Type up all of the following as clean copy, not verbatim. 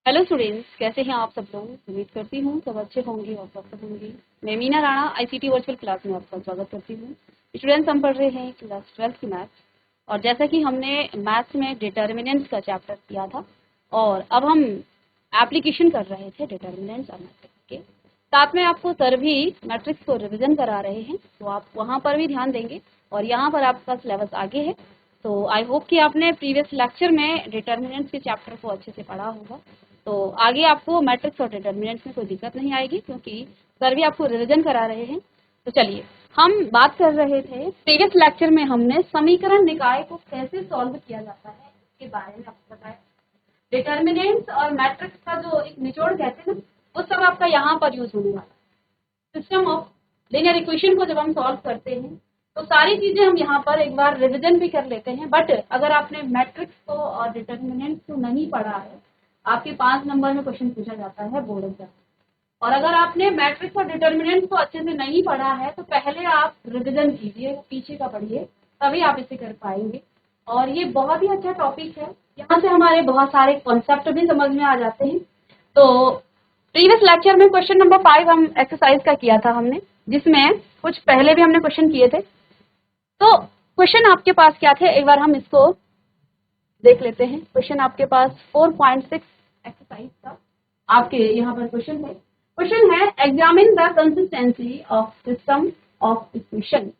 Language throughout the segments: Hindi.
हेलो स्टूडेंट्स, कैसे हैं आप सब लोग। उम्मीद करती हूँ सब अच्छे होंगे और सब होंगी। मैं Meena Rana ICT virtual class में आपका स्वागत करती हूँ। स्टूडेंट्स, हम पढ़ रहे हैं क्लास 12 की मैथ्स। और जैसा कि हमने मैथ्स में डिटर्मिनेंट्स का चैप्टर किया था और अब हम एप्लीकेशन कर रहे थे डिटर्मिनेंट्स और मैट्रिक्स के साथ में। आपको सर भी मैट्रिक्स को रिविजन करा रहे हैं, तो आप वहाँ पर भी ध्यान देंगे और यहाँ पर आपका सिलेबस आगे है। तो आई होप कि आपने प्रीवियस लेक्चर में डिटर्मिनेंट्स के चैप्टर को अच्छे से पढ़ा होगा। तो आगे आपको मैट्रिक्स और डिटर्मिनेंट्स में कोई दिक्कत नहीं आएगी, क्योंकि सर भी आपको रिवीजन करा रहे हैं। तो चलिए, हम बात कर रहे थे प्रीवियस लेक्चर में हमने समीकरण निकाय को कैसे सॉल्व किया जाता है इसके बारे में आपको बताया। डिटर्मिनेंट्स और मैट्रिक्स का जो एक निचोड़ कहते हैं ना, वो सब आपका यहाँ पर यूज होने वाला है। सिस्टम ऑफ लीनियर इक्वेशन को जब हम सॉल्व करते हैं तो सारी चीजें हम यहाँ पर एक बार रिवीजन भी कर लेते हैं। बट अगर आपने मैट्रिक्स को और डिटर्मिनेंट्स को नहीं पढ़ा है, आपके 5 नंबर में क्वेश्चन पूछा जाता है बोर्ड एग्जाम। और अगर आपने मैट्रिक्स और डिटर्मिनेंट्स को अच्छे से नहीं पढ़ा है तो पहले आप रिवीजन कीजिए, पीछे का पढ़िए, तभी आप इसे कर पाएंगे। और ये बहुत ही अच्छा टॉपिक है, यहाँ से हमारे बहुत सारे कॉन्सेप्ट भी समझ में आ जाते हैं। तो प्रीवियस लेक्चर में क्वेश्चन नंबर 5 हम एक्सरसाइज का किया था हमने, जिसमें कुछ पहले भी हमने क्वेश्चन किए थे। तो क्वेश्चन आपके पास क्या थे, एक बार हम इसको देख लेते हैं। क्वेश्चन आपके पास 4.6 एक्सरसाइज का आपके यहाँ पर क्वेश्चन है। क्वेश्चन है examine the consistency of system of equation.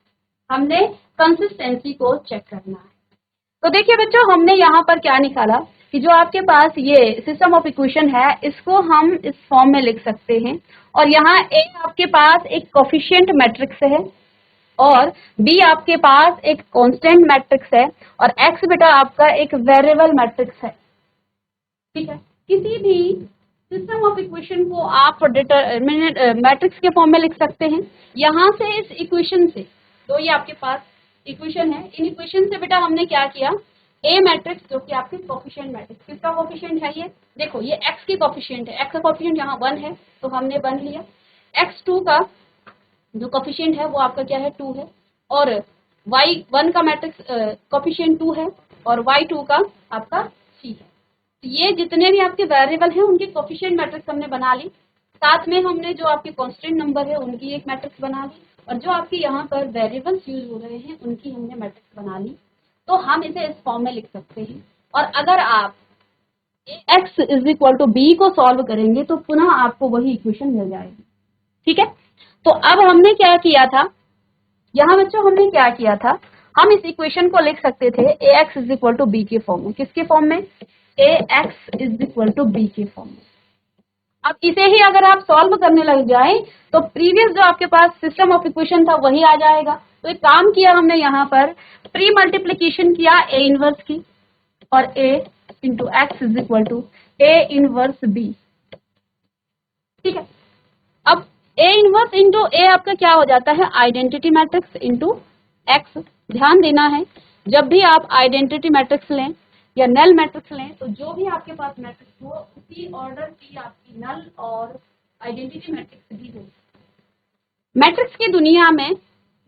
हमने कंसिस्टेंसी को चेक करना है। तो देखिए बच्चों, हमने यहाँ पर क्या निकाला कि जो आपके पास ये सिस्टम ऑफ इक्वेशन है, इसको हम इस फॉर्म में लिख सकते हैं। और यहाँ ए आपके पास एक कोफिशिएंट मैट्रिक्स है और बी आपके पास एक कांस्टेंट मैट्रिक्स है और एक्स बेटा आपका एक वेरिएबल मैट्रिक्स है। ठीक है, किसी भी सिस्टम ऑफ इक्वेशन को आप डिटरमिनेंट मैट्रिक्स के फॉर्म में लिख सकते हैं। यहाँ से इस इक्वेशन से, तो ये आपके पास इक्वेशन है, इन इक्वेशन से बेटा हमने क्या किया, ए मैट्रिक्स जो कि आपके कोफिशिएंट मैट्रिक्स, किसका कोफिशिएंट है ये, देखो ये एक्स की कोफिशिएंट है, एक्स का कोफिशिएंट यहाँ 1 है तो हमने 1 लिया। x2 का जो कोफिशिएंट है वो आपका क्या है, 2 है। और y1 का मैट्रिक्स कोफिशिएंट 2 है और y2 का आपका 3 है। तो ये जितने भी आपके वेरिएबल हैं उनके कोफिशिएंट मैट्रिक्स हमने बना ली। साथ में हमने जो आपके कांस्टेंट नंबर है उनकी एक मैट्रिक्स बना ली, और जो आपके यहाँ पर वेरिएबल्स यूज हो रहे हैं उनकी हमने मैट्रिक्स बना ली। तो हम इसे इस फॉर्म में लिख सकते हैं। और अगर आप x is equal to B को सॉल्व करेंगे तो पुनः आपको वही इक्वेशन मिल जाएगी। ठीक है, तो अब हमने क्या किया था, यहाँ बच्चों हमने क्या किया था, हम इस इक्वेशन को लिख सकते थे A X is equal to B के फॉर्म में। किसके फॉर्म में, A X is equal to B के फॉर्म में। अब इसे ही अगर आप सॉल्व करने लग जाएं तो प्रीवियस जो आपके पास सिस्टम ऑफ इक्वेशन था वही आ जाएगा। तो एक काम किया हमने यहाँ पर, प्री मल्टीप्लीकेशन किया ए इनवर्स की, और A into X is equal to A inverse B. ठीक है, अब ए इनवर्स इंटू ए आपका क्या हो जाता है, आइडेंटिटी मैट्रिक्स इंटू एक्स। ध्यान देना है, जब भी आप आइडेंटिटी मैट्रिक्स लें या नल मैट्रिक्स लें तो जो भी आपके पास मैट्रिक्स हो उसी ऑर्डर की आपकी नल और आइडेंटिटी मैट्रिक्स भी हो। मैट्रिक्स की दुनिया में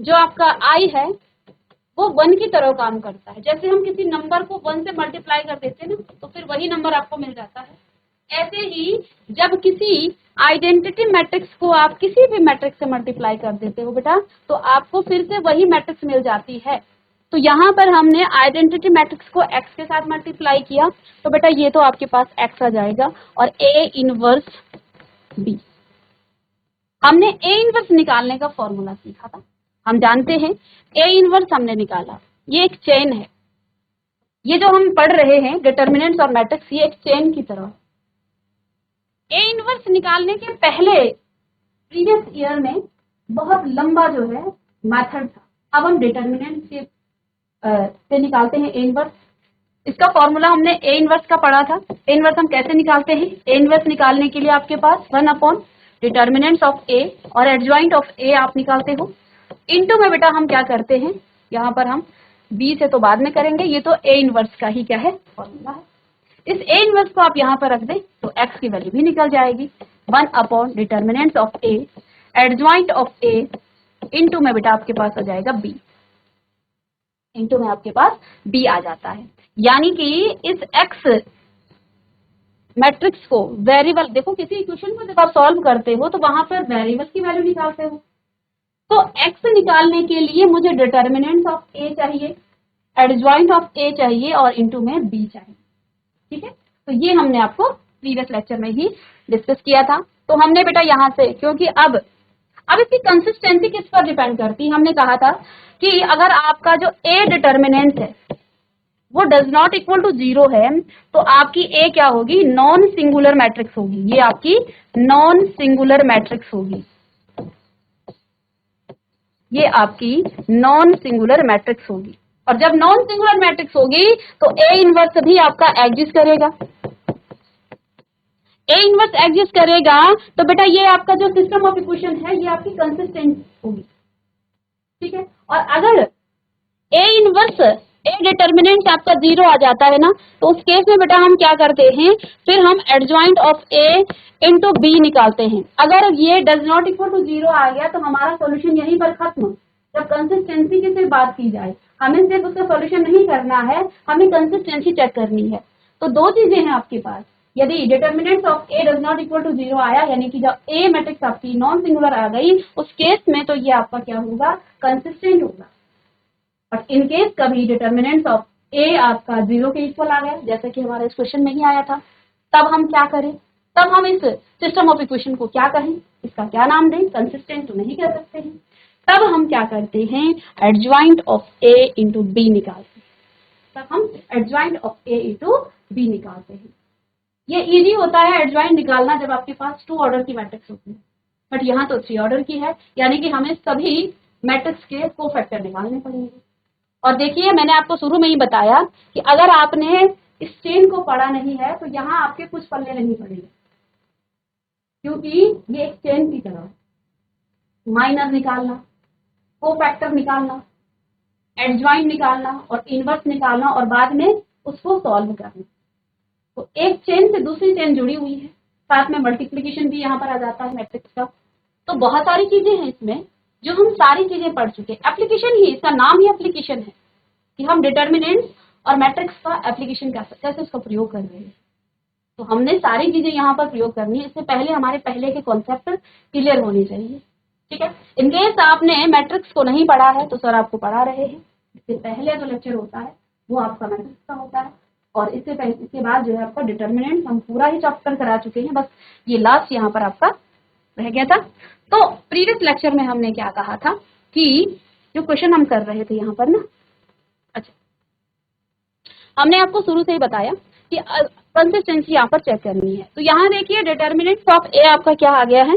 जो आपका आई है वो 1 की तरह काम करता है। जैसे हम किसी नंबर को 1 से मल्टीप्लाई कर देते हैं ना, तो फिर वही नंबर आपको मिल जाता है। ऐसे ही जब किसी आइडेंटिटी मैट्रिक्स को आप किसी भी मैट्रिक्स से मल्टीप्लाई कर देते हो बेटा, तो आपको फिर से वही मैट्रिक्स मिल जाती है। तो यहाँ पर हमने आइडेंटिटी मैट्रिक्स को x के साथ मल्टीप्लाई किया, तो बेटा ये तो आपके पास x आ जाएगा और a इनवर्स b। हमने a इनवर्स निकालने का फॉर्मूला सीखा था, हम जानते हैं a इनवर्स हमने निकाला। ये एक चेन है, ये जो हम पढ़ रहे हैं डिटर्मिनेंट्स और मैट्रिक्स, ये एक चेन की तरह। ए इनवर्स निकालने के पहले प्रीवियस ईयर में बहुत लंबा जो है मेथड था। अब हम डिटर्मिनेंट से निकालते हैं ए इनवर्स। इसका फॉर्मूला हमने ए इनवर्स का पढ़ा था। ए इनवर्स हम कैसे निकालते हैं, ए इनवर्स निकालने के लिए आपके पास 1 अपॉन डिटर्मिनेंट्स ऑफ ए और एडजॉइंट ऑफ ए आप निकालते हो। इनटू में बेटा हम क्या करते हैं, यहाँ पर हम बी से तो बाद में करेंगे, ये तो ए इनवर्स का ही क्या है, फॉर्मूला है। इस ए इनवर्स को आप यहाँ पर रख दें तो x की वैल्यू भी निकल जाएगी। 1 upon determinants of a adjoint of a into में बेटा आपके पास आ जाएगा b, इनटू में आपके पास b आ जाता है। यानी कि इस x मैट्रिक्स को वेरिएबल, देखो किसी इक्वेशन को जब आप सॉल्व करते हो तो वहां पर वेरिएबल की वैल्यू निकालते हो, तो x निकालने के लिए मुझे डिटर्मिनेंट ऑफ a चाहिए, एडजॉइंट ऑफ a चाहिए और इनटू में b चाहिए। ठीक है, तो ये हमने आपको प्रीवियस लेक्चर में ही डिस्कस किया था। तो हमने बेटा यहाँ से, क्योंकि अब इसकी कंसिस्टेंसी किस पर डिपेंड करती है, हमने कहा था कि अगर आपका जो a डिटर्मिनेंट है वो डज नॉट इक्वल टू 0 है तो आपकी ए क्या होगी, नॉन सिंगुलर मैट्रिक्स होगी, ये आपकी नॉन सिंगुलर मैट्रिक्स होगी, ये आपकी नॉन सिंगुलर मैट्रिक्स होगी। और जब नॉन सिंगुलर मैट्रिक्स होगी तो ए इनवर्स भी आपका एग्जिस्ट करेगा, ए इनवर्स एग्जिस्ट करेगा तो बेटा ये आपका जो सिस्टम ऑफ इक्वेशन है ये आपकी कंसिस्टेंट होगी। ठीक है, और अगर ए इनवर्स ए डिटर्मिनेंट आपका 0 आ जाता है ना, तो उस केस में बेटा हम क्या करते हैं, फिर हम adjoint of A into B निकालते हैं। अगर ये डज नॉट इक्वल टू 0 आ गया तो हमारा सॉल्यूशन यहीं पर खत्म। जब कंसिस्टेंसी की सिर्फ बात की जाए, हमें सिर्फ उसका सॉल्यूशन नहीं करना है, हमें कंसिस्टेंसी चेक करनी है। तो दो चीजें हैं आपके पास, यदि determinant of A does not equal to 0 आया, यानी कि जब ए मैट्रिक्स आपकी नॉन सिंगुलर आ गई, उस केस में तो ये आपका क्या होगा, कंसिस्टेंट होगा। और इन केस कभी डिटर्मिनेंट्स ऑफ ए आपका 0 के इक्वल आ गया, जैसे कि हमारे इस क्वेश्चन में ही आया था, तब हम क्या करें, तब हम इस सिस्टम ऑफ इक्वेशन को क्या कहें, इसका क्या नाम दें, कंसिस्टेंट तो नहीं कह सकते हैं। तब हम क्या करते हैं, adjoint of A into B निकालते हैं, तब हम adjoint of A into B निकालते हैं। ये इजी होता है एडजॉइंट निकालना जब आपके पास 2 ऑर्डर की मैट्रिक्स होती है, बट यहाँ तो 3 ऑर्डर की है, यानी कि हमें सभी मैट्रिक्स के कोफैक्टर निकालने पड़ेंगे। और देखिए मैंने आपको शुरू में ही बताया कि अगर आपने इस चेन को पढ़ा नहीं है तो यहाँ आपके कुछ पल्ले नहीं पड़ेंगे, क्योंकि ये एक चेन की तरह है। माइनर निकालना, कोफैक्टर निकालना, एडजॉइंट निकालना और इनवर्स निकालना और बाद में उसको सॉल्व करना, तो एक चेन से दूसरी चेन जुड़ी हुई है, साथ में मल्टीप्लीकेशन भी यहाँ पर आ जाता है मैट्रिक्स का। तो बहुत सारी चीजें हैं इसमें जो हम सारी चीजें पढ़ चुके। एप्लीकेशन ही, इसका नाम ही एप्लीकेशन है कि हम डिटर्मिनेंट्स और मैट्रिक्स का एप्लीकेशन कैसे उसका प्रयोग कर रहे हैं। तो हमने सारी चीजें यहाँ पर प्रयोग करनी है, इससे पहले हमारे पहले के कॉन्सेप्ट क्लियर होने चाहिए। ठीक है, इनकेस आपने मैट्रिक्स को नहीं पढ़ा है तो सर आपको पढ़ा रहे हैं, इससे पहले जो लेक्चर होता है वो आपका मैट्रिक्स का होता है, और इसके बाद जो है आपका डिटर्मिनेंट हम पूरा ही चैप्टर करा चुके हैं, बस ये लास्ट यहाँ पर आपका रह गया था। तो प्रीवियस लेक्चर में हमने क्या कहा था कि जो क्वेश्चन हम कर रहे थे यहाँ पर ना, अच्छा हमने आपको शुरू से ही बताया कि कंसिस्टेंसी यहाँ पर चेक करनी है। तो यहाँ देखिए डिटर्मिनेंट ऑफ ए आपका क्या आ गया है,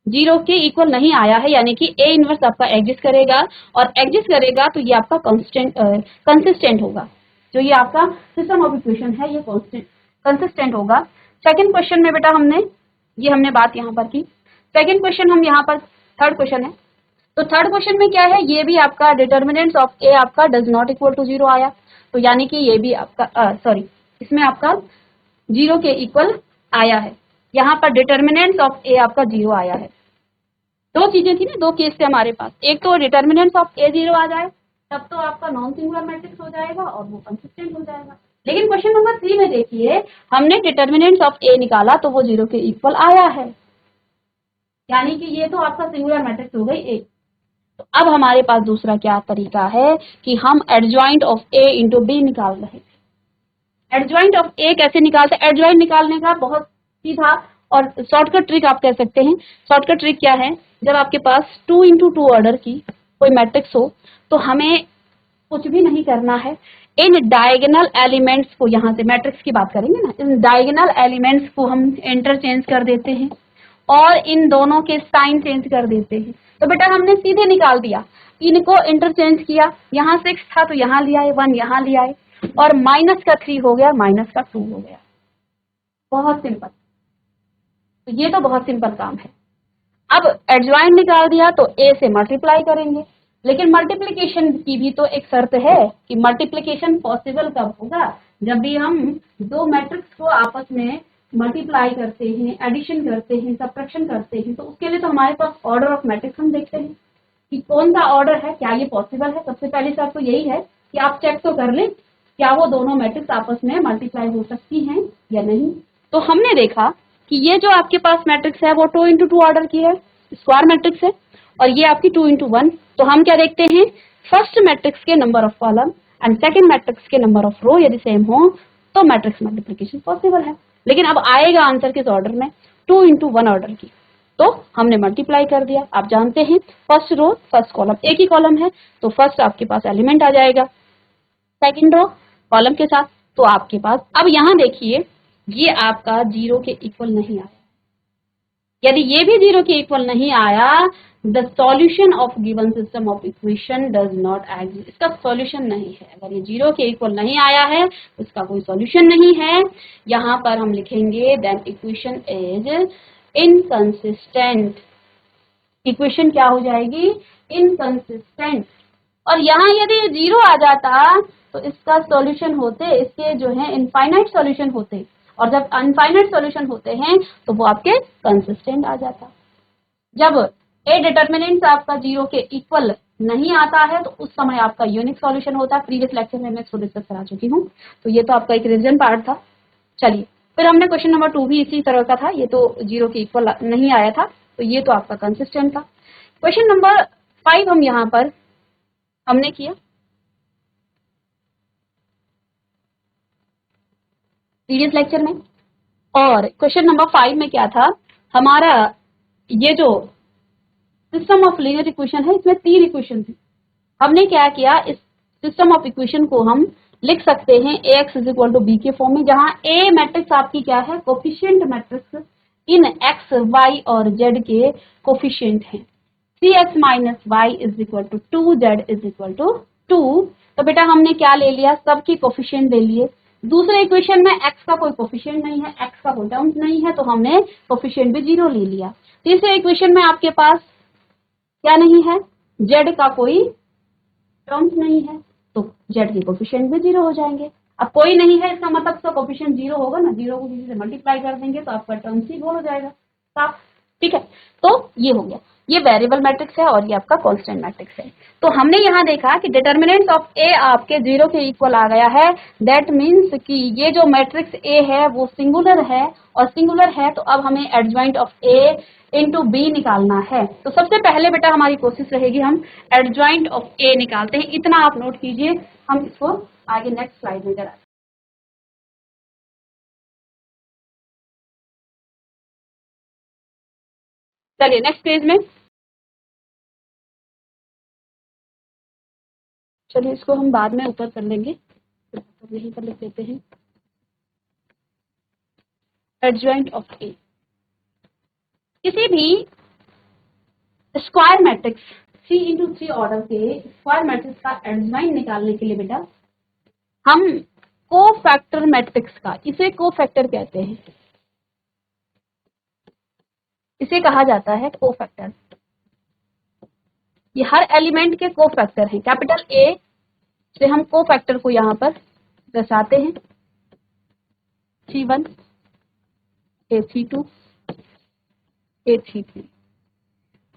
0 के इक्वल नहीं आया है, यानी कि ए इनवर्स आपका एग्जिस्ट करेगा, और एग्जिस्ट करेगा तो ये आपका कंसिस्टेंट होगा। जो ये आपका सिस्टम ऑफ इक्वेशन है ये कंसिस्टेंट होगा। सेकंड क्वेश्चन में बेटा हमने बात यहाँ पर की। सेकंड क्वेश्चन हम यहाँ पर, थर्ड क्वेश्चन है, तो थर्ड क्वेश्चन में क्या है, ये भी आपका डिटर्मिनेंट्स ऑफ ए आपका डज नॉट इक्वल टू 0 आया, तो यानी कि ये भी आपका इसमें आपका 0 के इक्वल आया है। यहाँ पर डिटर्मिनेंट्स ऑफ ए आपका 0 आया है। दो चीजें थी ना, दो केस थे हमारे पास, एक तो डिटर्मिनेंट्स ऑफ ए 0 आ जाए तब तो आपका नॉन सिंगुलर मैट्रिक्स हो जाएगा और वो कंसिस्टेंट हो जाएगा। लेकिन क्वेश्चन नंबर 3 में देखिए हमने डिटर्मिनेंट्स ऑफ ए निकाला तो वो 0 के इक्वल आया है, यानी कि ये तो आपका सिंगुलर मैट्रिक्स हो गई ए। तो अब हमारे पास दूसरा क्या तरीका है कि हम adjoint of A into B निकाल रहे थे। एडजॉइंट ऑफ ए कैसे निकालते हैं, एडजॉइंट निकालने का बहुत सीधा और शॉर्टकट ट्रिक आप कह सकते हैं। शॉर्टकट ट्रिक क्या है, जब आपके पास 2 इंटू 2 ऑर्डर की कोई मैट्रिक्स हो तो हमें कुछ भी नहीं करना है, इन डायगोनल एलिमेंट्स को, यहाँ से मैट्रिक्स की बात करेंगे ना, इन डायगोनल एलिमेंट्स को हम इंटरचेंज कर देते हैं और इन दोनों के साइन चेंज कर देते हैं। तो बेटा हमने सीधे निकाल दिया, इनको इंटरचेंज किया, यहाँ 6 था तो यहाँ ले आए 1, यहाँ ले आए, और माइनस का 3 हो गया, माइनस का 2 हो गया। बहुत सिंपल, तो ये तो बहुत सिंपल काम है। अब एडजॉइंट निकाल दिया तो ए से मल्टीप्लाई करेंगे, लेकिन मल्टीप्लिकेशन की भी तो एक शर्त है कि मल्टीप्लिकेशन पॉसिबल कब होगा, जब भी हम दो मैट्रिक्स को आपस में मल्टीप्लाई करते हैं, एडिशन करते हैं, सब्ट्रैक्शन करते हैं, तो उसके लिए तो हमारे पास ऑर्डर ऑफ मैट्रिक्स हम देखते हैं कि कौन सा ऑर्डर है, क्या ये पॉसिबल है। सबसे पहली शर्त तो यही है कि आप चेक तो कर लें क्या वो दोनों मैट्रिक्स आपस में मल्टीप्लाई हो सकती हैं या नहीं। तो हमने देखा कि ये जो आपके पास मैट्रिक्स है वो 2 × 2 ऑर्डर की है, स्क्वायर मैट्रिक्स है, और ये आपकी 2 × 1। तो हम क्या देखते हैं, फर्स्ट मैट्रिक्स के number of column and second matrix के नंबर ऑफ रो यदि सेम हो तो मैट्रिक्स मल्टीप्लिकेशन पॉसिबल है। लेकिन अब आएगा आंसर किस ऑर्डर में, 2 × 1 ऑर्डर की। तो हमने मल्टीप्लाई कर दिया। आप जानते हैं फर्स्ट रो फर्स्ट कॉलम एक ही कॉलम है, तो फर्स्ट आपके पास एलिमेंट आ जाएगा सेकंड रो कॉलम के साथ। तो आपके पास अब यहां देखिए ये आपका 0 के इक्वल नहीं आया। यदि ये भी 0 के इक्वल नहीं आया, the solution of given system of equation does not exist, इसका सॉल्यूशन नहीं है। अगर ये 0 के इक्वल नहीं आया है तो इसका कोई सॉल्यूशन नहीं है। यहां पर हम लिखेंगे then equation is inconsistent. Equation क्या हो जाएगी, इनकंसिस्टेंट। और यहाँ यदि 0 आ जाता तो इसका सॉल्यूशन होते, इसके जो है इनफाइनाइट सॉल्यूशन होते, और जब अनफाइनाइट सॉल्यूशन होते हैं तो वो आपके कंसिस्टेंट आ जाता। जब ए डिटर्मिनेंट आपका 0 के इक्वल नहीं आता है तो उस समय आपका यूनिक सॉल्यूशन होता है। प्रीवियस लेक्चर में मैं इसको डिस्कस करा चुकी हूँ, तो ये तो आपका एक रिवीजन पार्ट था। चलिए फिर हमने क्वेश्चन नंबर 2 भी इसी तरह का था, ये तो 0 के इक्वल नहीं आया था, तो ये तो आपका कंसिस्टेंट था। क्वेश्चन नंबर 5 हम यहाँ पर हमने किया प्रीवियस लेक्चर में, और क्वेश्चन नंबर 5 में क्या था हमारा, ये जो सिस्टम ऑफ लीनियर इक्वेशन है इसमें 3 इक्वेशन थी। हमने क्या किया, इस सिस्टम ऑफ इक्वेशन को हम लिख सकते हैं ax = b के फॉर्म में, जहां a मैट्रिक्स आपकी क्या है, कोफिशिएंट मैट्रिक्स इन x, y और z के कोफिशिएंट हैं। 3x - y = 2, z = 2। तो बेटा हमने क्या ले लिया, सबकी कोफिशिएंट ले लिए। दूसरे इक्वेशन में x का कोई कोफिशिएंट नहीं है, x का कोई टर्म्स नहीं है, तो हमने कोफिशिएंट भी 0 ले लिया। तीसरे इक्वेशन में आपके पास क्या नहीं है, z का कोई टर्म्स नहीं है, तो z के कोफिशिएंट भी 0 हो जाएंगे। अब कोई नहीं है इसका मतलब तो कोफिशिएंट 0 होगा ना, 0 को किसी से मल्टीप्लाई कर देंगे तो आपका टर्म्स ही हो जाएगा साफ। ठीक है, तो ये हो गया, ये वेरिएबल मैट्रिक्स है और ये आपका कांस्टेंट मैट्रिक्स है। तो हमने यहाँ देखा कि डिटर्मिनेंट्स ऑफ ए आपके 0 के इक्वल आ गया है। दैट मीन्स कि ये जो मैट्रिक्स ए है वो सिंगुलर है, और सिंगुलर है तो अब हमें adjoint of A into B निकालना है। तो सबसे पहले बेटा हमारी कोशिश रहेगी हम एडजॉइंट ऑफ ए निकालते हैं। इतना आप नोट कीजिए, हम इसको आगे नेक्स्ट स्लाइड में कराते हैं। चलिए नेक्स्ट पेज में, चलिए इसको हम बाद में ऊपर कर लेंगे, तो यहीं पर लिख देते हैं एडजॉइंट ऑफ ए। किसी भी स्क्वायर मैट्रिक्स 3 × 3 ऑर्डर के स्क्वायर मैट्रिक्स का एडजॉइंट निकालने के लिए बेटा हम कोफैक्टर मैट्रिक्स का, इसे कोफैक्टर कहते हैं, इसे कहा जाता है कोफैक्टर। ये हर एलिमेंट के कोफैक्टर हैं। कैपिटल ए से हम कोफैक्टर को यहाँ पर दर्शाते हैं, C1 A32 A33।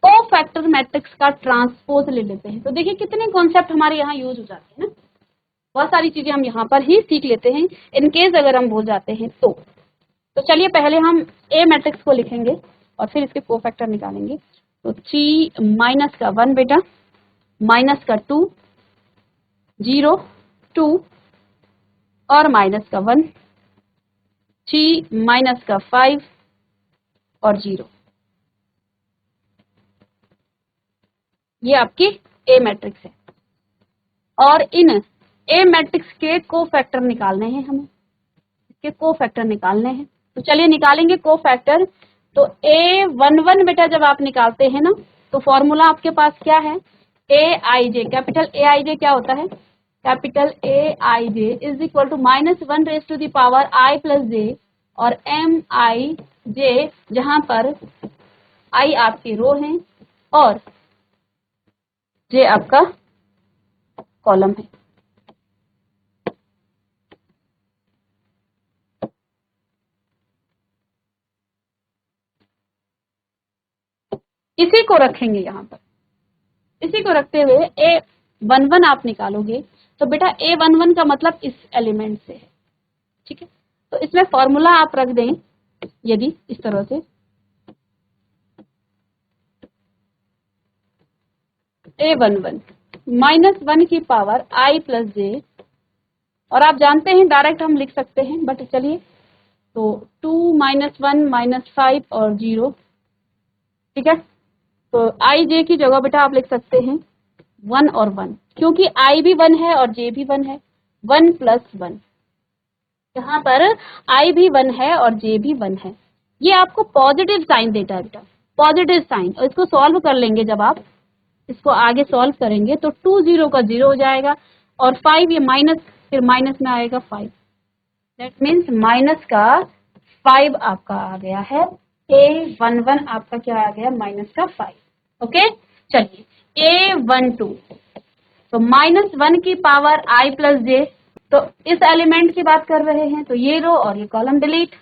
Cofactor matrix का ट्रांसपोज ले लेते हैं, तो देखिए कितने कॉन्सेप्ट हमारे यहाँ यूज हो जाते हैं ना, बहुत सारी चीजें हम यहाँ पर ही सीख लेते हैं इन केस अगर हम भूल जाते हैं तो चलिए पहले हम ए मैट्रिक्स को लिखेंगे और फिर इसके कोफैक्टर निकालेंगे। तो 3 - का 1 बेटा, -2 0 2 और -का 1, 3 - का 5 और 0। ये आपकी ए मैट्रिक्स है, और इन ए मैट्रिक्स के कोफैक्टर निकालने हैं हमें, इसके कोफैक्टर निकालने हैं। तो चलिए निकालेंगे कोफैक्टर। तो A11 बेटा जब आप निकालते हैं ना तो फॉर्मूला आपके पास क्या है, AIJ, कैपिटल AIJ क्या होता है, capital AIJ is equal to -1 I + j और MIJ, जहां पर I आपके रो हैं और j आपका कॉलम है। इसी को रखेंगे यहाँ पर, इसी को रखते हुए A11 आप निकालोगे तो बेटा A11 का मतलब इस एलिमेंट से है, ठीक है। तो इसमें फॉर्मूला आप रख दें यदि इस तरह से A11 -1 की पावर I प्लस जे, और आप जानते हैं डायरेक्ट हम लिख सकते हैं, बट चलिए, तो 2 -1 -5 और 0, ठीक है। तो I J की जगह बेटा आप लिख सकते हैं 1 और 1, क्योंकि I भी 1 है और J भी 1 है, 1 + 1, यहाँ पर I भी 1 है और J भी 1 है। ये आपको पॉजिटिव साइन देता है बेटा, पॉजिटिव साइन। और इसको सॉल्व कर लेंगे, जब आप इसको आगे सॉल्व करेंगे तो 2 0 का 0 हो जाएगा, और 5 ये माइनस, फिर माइनस में आएगा 5, दैट मीन्स माइनस का 5 आपका आ गया है। A11 आपका क्या आ गया, माइनस का 5। ओके, चलिए A12, तो -1 की पावर I प्लस जे, तो इस एलिमेंट की बात कर रहे हैं, तो ये रो और ये कॉलम डिलीट,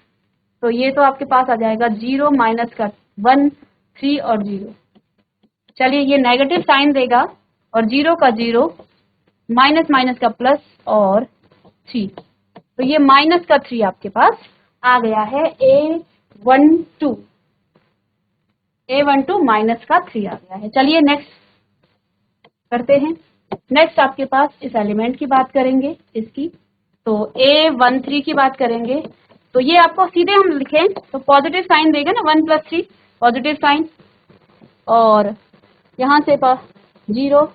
तो ये तो आपके पास आ जाएगा 0 माइनस का 1, 3 और 0। चलिए, ये नेगेटिव साइन देगा, और 0 का 0, माइनस माइनस का प्लस और 3, तो ये माइनस का 3 आपके पास आ गया है। A12 माइनस का 3 आ गया है। चलिए नेक्स्ट करते हैं। नेक्स्ट आपके पास इस एलिमेंट की बात करेंगे इसकी, तो A13 की बात करेंगे। तो ये आपको सीधे हम लिखें तो पॉजिटिव साइन देगा ना, 1 + 3 पॉजिटिव साइन, और यहाँ से पास 0,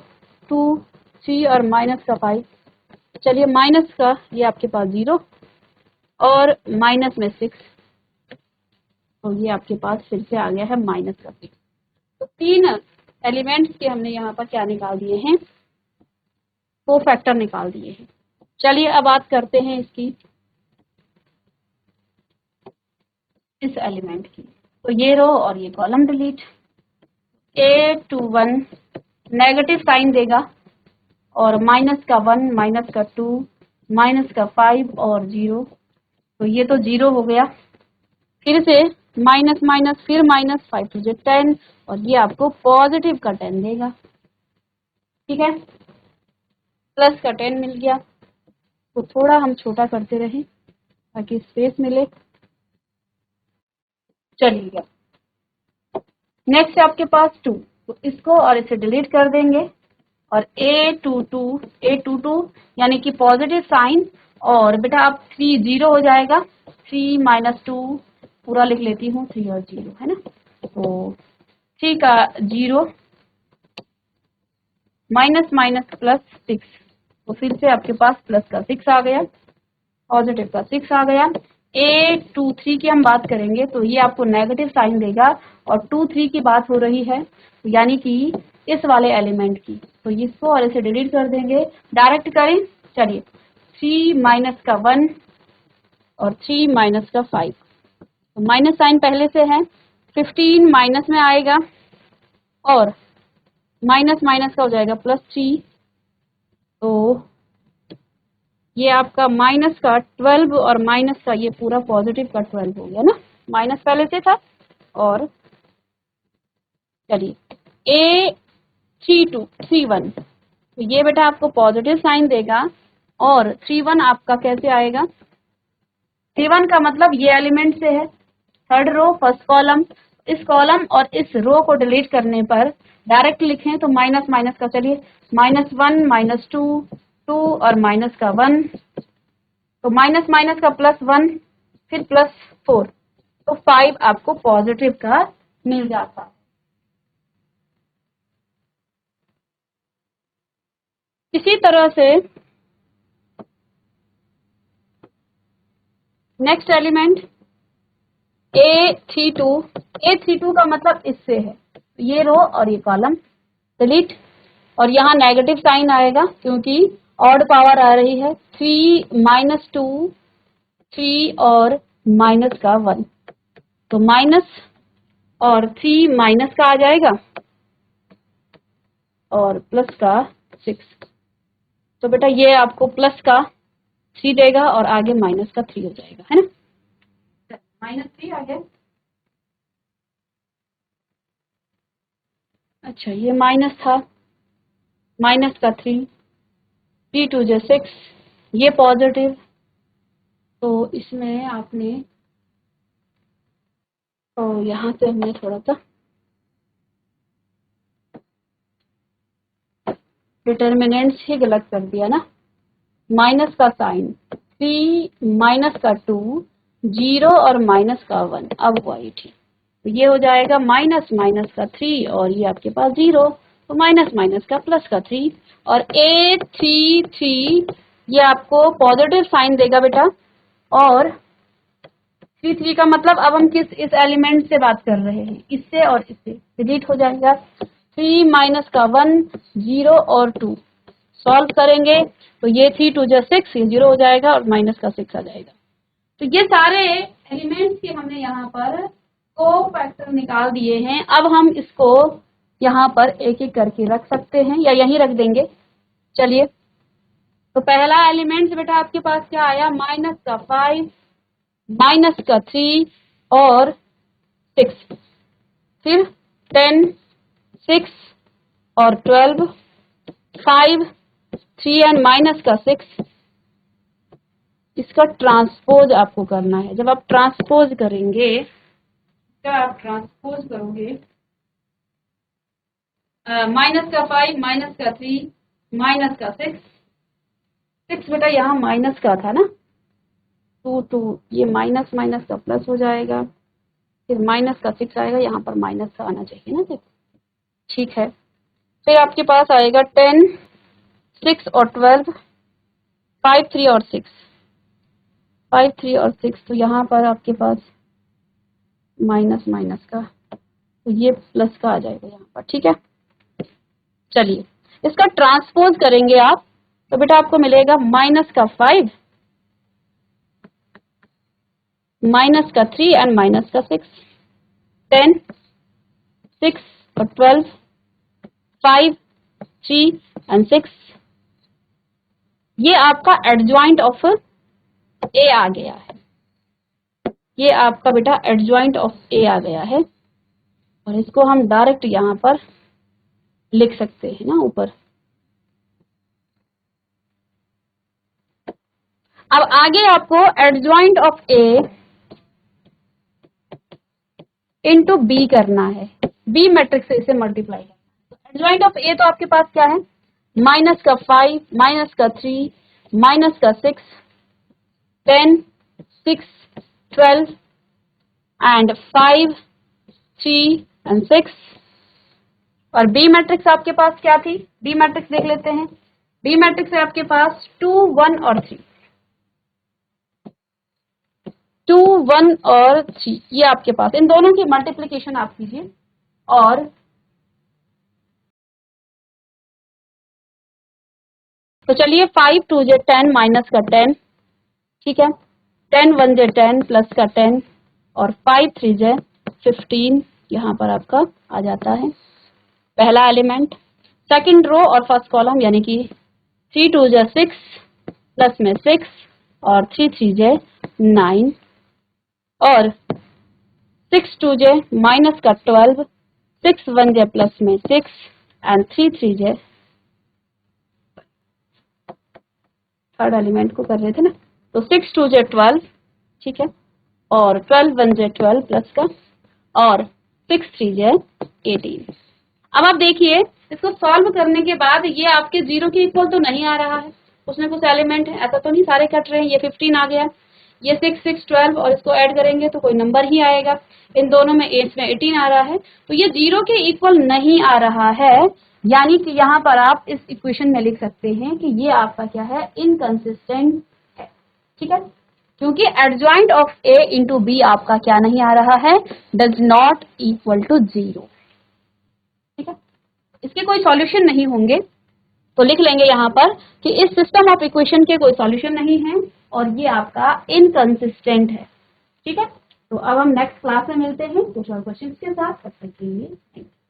2, 3 और माइनस का 5। चलिए, माइनस का ये आपके पास 0 और माइनस में 6, तो ये आपके पास फिर से आ गया है माइनस का 6। तो 3 एलिमेंट्स के हमने यहाँ पर क्या निकाल दिए हैं, कोफैक्टर निकाल दिए हैं। चलिए अब बात करते हैं इसकी, इस एलिमेंट की। तो ये रो और ये column delete. A21 negative sign देगा, और माइनस का 1, माइनस का 2, माइनस का 5 और 0, तो ये तो 0 हो गया। फिर से माइनस माइनस, फिर माइनस, 5 to 10, और ये आपको पॉजिटिव का 10 देगा, ठीक है। प्लस का 10 मिल गया, तो थोड़ा हम छोटा करते रहें ताकि स्पेस मिले। चलिए नेक्स्ट है आपके पास 2, तो इसको और इसे डिलीट कर देंगे, और A22 यानी कि पॉजिटिव साइन, और बेटा आप 3 0 हो जाएगा, 3 - 2 पूरा लिख लेती हूँ, 3 और 0 है ना, तो 3 का 0, माइनस माइनस प्लस 6, तो फिर से आपके पास प्लस का 6 आ गया, पॉजिटिव का 6 आ गया। A23 की हम बात करेंगे, तो ये आपको नेगेटिव साइन देगा, और 2 3 की बात हो रही है, यानी कि इस वाले एलिमेंट की, तो इसको और इसे डिलीट कर देंगे, डायरेक्ट करें। चलिए, 3 माइनस का 1 और 3 माइनस का 5, तो माइनस साइन पहले से है, 15 माइनस में आएगा, और माइनस माइनस का हो जाएगा +3, तो ये आपका माइनस का 12 और माइनस का ये पूरा पॉजिटिव का 12 हो गया ना, माइनस पहले से था। और चलिए A31, तो ये बेटा आपको पॉजिटिव साइन देगा, और 31 आपका कैसे आएगा, 31 का मतलब ये एलिमेंट से है, थर्ड रो फर्स्ट कॉलम। इस कॉलम और इस रो को डिलीट करने पर डायरेक्ट लिखें तो माइनस माइनस का, चलिए, -1 -2 2 और माइनस का 1, तो माइनस माइनस का +1, फिर +4, तो 5 आपको पॉजिटिव का मिल जाता है। इसी तरह से नेक्स्ट एलिमेंट A32 का मतलब इससे है, ये रो और ये कॉलम डिलीट, और यहाँ नेगेटिव साइन आएगा क्योंकि ऑड पावर आ रही है, 3 - 2 3 और माइनस का 1, तो माइनस और 3 माइनस का आ जाएगा, और प्लस का 6, तो बेटा ये आपको प्लस का 3 देगा, और आगे माइनस का 3 हो जाएगा, है ना, -3 आ गया। अच्छा, ये माइनस था, माइनस का 3, 3 2 जा 6, ये पॉजिटिव, तो इसमें आपने तो यहाँ से हमने थोड़ा सा डिटर्मिनेंट्स ही गलत कर दिया ना, माइनस का साइन 3 माइनस का 2 0 और माइनस का 1, अब हुआ ये ठीक। तो ये हो जाएगा माइनस माइनस का 3 और ये आपके पास 0, तो माइनस माइनस का प्लस का 3 और 8 3 3 ये आपको पॉजिटिव साइन देगा बेटा। और 3 3 का मतलब अब हम किस इस एलिमेंट से बात कर रहे हैं, इससे और इससे डिलीट हो जाएगा। 3 माइनस का 1 0 और 2 सॉल्व करेंगे तो ये 3 2 जा 6, ये 0 हो जाएगा और माइनस का 6 आ जाएगा। तो ये सारे एलिमेंट्स के हमने यहाँ पर को फैक्टर निकाल दिए हैं। अब हम इसको यहाँ पर एक एक करके रख सकते हैं या यहीं रख देंगे। चलिए, तो पहला एलिमेंट बेटा आपके पास क्या आया, माइनस का 5 माइनस का 3 और 6, फिर 10 6 और 12 5 3 एंड माइनस का 6। इसका ट्रांसपोज आपको करना है। जब आप ट्रांसपोज करेंगे, क्या आप ट्रांसपोज करोगे, माइनस का 5 माइनस का 3 माइनस का 6 बेटा यहाँ माइनस का था ना, 2 2 ये माइनस माइनस का प्लस हो जाएगा, फिर माइनस का 6 आएगा, यहाँ पर माइनस का आना चाहिए ना, देखो ठीक है। फिर आपके पास आएगा 10 6 और 12 5 3 और 6 5 3 और 6, तो यहाँ पर आपके पास माइनस माइनस का, तो ये प्लस का आ जाएगा यहाँ पर, ठीक है। चलिए, इसका ट्रांसपोज करेंगे आप, तो बेटा आपको मिलेगा माइनस का 5 माइनस का 3 एंड माइनस का 6, 10 6 और 12 5 3 एंड 6, ये आपका एडजॉइंट ऑफ ए आ गया है। ये आपका बेटा एडजॉइंट ऑफ ए आ गया है और इसको हम डायरेक्ट यहाँ पर लिख सकते हैं ना ऊपर। अब आगे आपको adjoint of A into B करना है, बी मैट्रिक्स से इसे मल्टीप्लाई करना है। एडजॉइंट ऑफ ए तो आपके पास क्या है, माइनस का 5 माइनस का 3 माइनस का 6 10 6 12 एंड 5 3 एंड 6। और बी मैट्रिक्स आपके पास क्या थी, बी मैट्रिक्स देख लेते हैं। बी मैट्रिक्स है आपके पास 2 1 और 3, 2 1 और 3, ये आपके पास इन दोनों की मल्टीप्लीकेशन आप कीजिए। और तो चलिए 5 2 जे 10 माइनस का 10, ठीक है, 10 1 जे 10 प्लस का 10 और 5 3 जे 15 यहाँ पर आपका आ जाता है पहला एलिमेंट। सेकंड रो और फर्स्ट कॉलम यानी कि 3 2 जे 6 प्लस में 6 और 3 3 जे 9 और 6 2 जे माइनस का 12 6 1 जे प्लस में 6 एंड 3 3 जे, थर्ड एलिमेंट को कर रहे थे ना, तो 6 2 जे 12, ठीक है, और 12 1 जे 12 प्लस का और 6 3 जे 18। अब आप देखिए इसको सॉल्व करने के बाद ये आपके 0 के इक्वल तो नहीं आ रहा है, उसमें कुछ एलिमेंट है, ऐसा तो नहीं सारे कट रहे हैं। ये 15 आ गया, ये 6 6 12 और इसको ऐड करेंगे तो कोई नंबर ही आएगा। इन दोनों में 8 में 18 आ रहा है, तो ये 0 के इक्वल नहीं आ रहा है, यानी कि यहाँ पर आप इस इक्वेशन में लिख सकते हैं कि ये आपका क्या है, इनकंसिस्टेंट है, ठीक है, क्योंकि adjoint of A into B आपका क्या नहीं आ रहा है, डज नॉट इक्वल टू 0, ठीक है। इसके कोई सॉल्यूशन नहीं होंगे, तो लिख लेंगे यहाँ पर कि इस सिस्टम ऑफ इक्वेशन के कोई सॉल्यूशन नहीं है और ये आपका इनकंसिस्टेंट है, ठीक है। तो अब हम नेक्स्ट क्लास में मिलते हैं कुछ और क्वेश्चंस के साथ, तब तक के लिए थैंक यू।